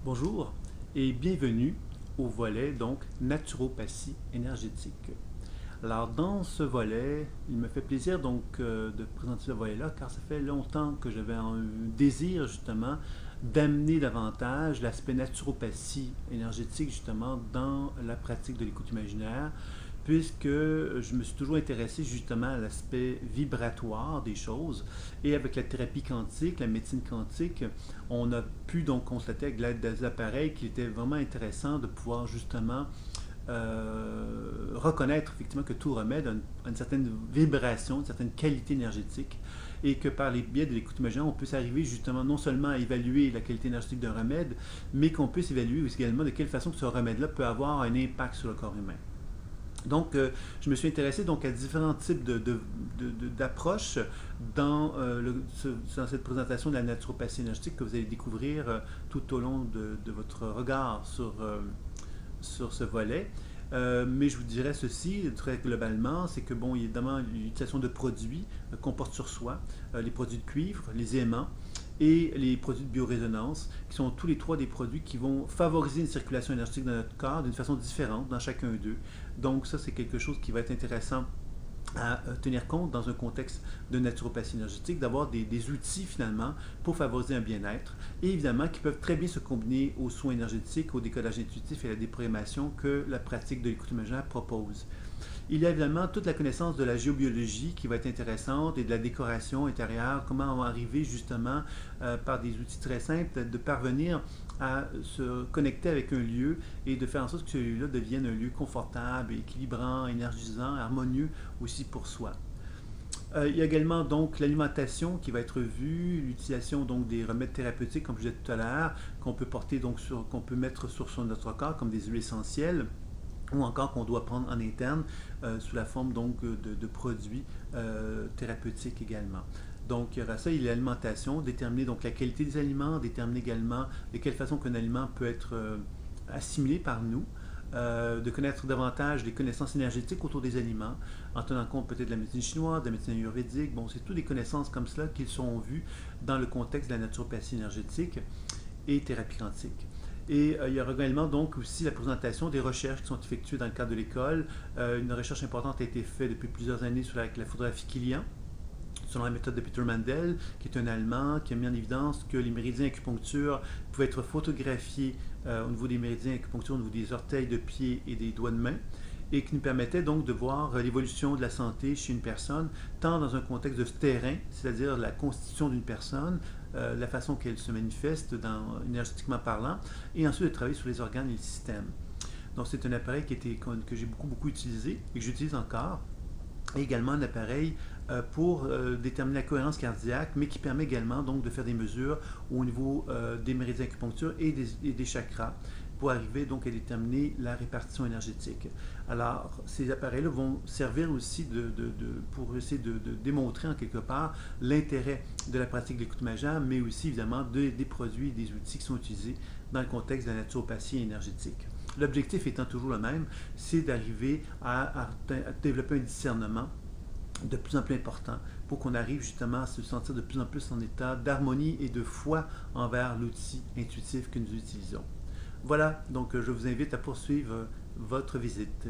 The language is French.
Bonjour et bienvenue au volet donc naturopathie énergétique. Alors dans ce volet, il me fait plaisir de présenter ce volet-là car ça fait longtemps que j'avais un désir justement d'amener davantage l'aspect naturopathie énergétique justement dans la pratique de l'écoute imaginaire puisque je me suis toujours intéressé justement à l'aspect vibratoire des choses. Et avec la thérapie quantique, la médecine quantique, on a pu donc constater avec l'aide des appareils qu'il était vraiment intéressant de pouvoir justement reconnaître effectivement que tout remède a une certaine vibration, une certaine qualité énergétique et que par les biais de l'écoute imaginaire, on puisse arriver justement non seulement à évaluer la qualité énergétique d'un remède, mais qu'on puisse évaluer aussi également de quelle façon ce remède-là peut avoir un impact sur le corps humain. Donc, je me suis intéressé donc à différents types d'approches dans cette présentation de la naturopathie énergétique que vous allez découvrir tout au long de votre regard sur ce volet. Mais je vous dirais ceci très globalement, c'est que bon, évidemment, l'utilisation de produits qu'on porte sur soi, les produits de cuivre, les aimants et les produits de biorésonance, qui sont tous les trois des produits qui vont favoriser une circulation énergétique dans notre corps d'une façon différente dans chacun d'eux. Donc ça, c'est quelque chose qui va être intéressant à tenir compte dans un contexte de naturopathie énergétique, d'avoir des outils finalement pour favoriser un bien-être et évidemment qui peuvent très bien se combiner aux soins énergétiques, au décodage intuitif et à la déprogrammation que la pratique de l'écoute imaginaire propose. Il y a évidemment toute la connaissance de la géobiologie qui va être intéressante et de la décoration intérieure, comment on va arriver justement par des outils très simples de parvenir à se connecter avec un lieu et de faire en sorte que ce lieu-là devienne un lieu confortable, équilibrant, énergisant, harmonieux aussi pour soi. Il y a également donc l'alimentation qui va être vue, l'utilisation donc des remèdes thérapeutiques comme je disais tout à l'heure, qu'on peut porter donc qu'on peut mettre sur notre corps comme des huiles essentielles ou encore qu'on doit prendre en interne sous la forme donc de produits thérapeutiques également. Donc il y aura ça, il y a l'alimentation, déterminer donc la qualité des aliments, déterminer également de quelle façon qu'un aliment peut être assimilé par nous, de connaître davantage les connaissances énergétiques autour des aliments, en tenant compte peut-être de la médecine chinoise, de la médecine ayurvédique. Bon, c'est toutes des connaissances comme cela qui sont vues dans le contexte de la naturopathie énergétique et thérapie quantique. Et il y aura également donc aussi la présentation des recherches qui sont effectuées dans le cadre de l'école. Une recherche importante a été faite depuis plusieurs années sur la photographie Kilian, selon la méthode de Peter Mandel, qui est un Allemand, qui a mis en évidence que les méridiens acupuncture pouvaient être photographiés au niveau des méridiens acupuncture, au niveau des orteils de pied et des doigts de main, et qui nous permettait donc de voir l'évolution de la santé chez une personne, tant dans un contexte de terrain, c'est-à-dire la constitution d'une personne, la façon qu'elle se manifeste énergétiquement parlant, et ensuite de travailler sur les organes et le système. Donc c'est un appareil que j'ai beaucoup utilisé et que j'utilise encore, et également un appareil pour déterminer la cohérence cardiaque, mais qui permet également donc de faire des mesures au niveau des méridiens acupuncture et des chakras pour arriver donc à déterminer la répartition énergétique. Alors, ces appareils-là vont servir aussi pour essayer de démontrer en quelque part l'intérêt de la pratique de l'écoute imaginaire, mais aussi évidemment des produits et des outils qui sont utilisés dans le contexte de la naturopathie énergétique. L'objectif étant toujours le même, c'est d'arriver à développer un discernement de plus en plus important pour qu'on arrive justement à se sentir de plus en plus en état d'harmonie et de foi envers l'outil intuitif que nous utilisons. Voilà, donc je vous invite à poursuivre votre visite.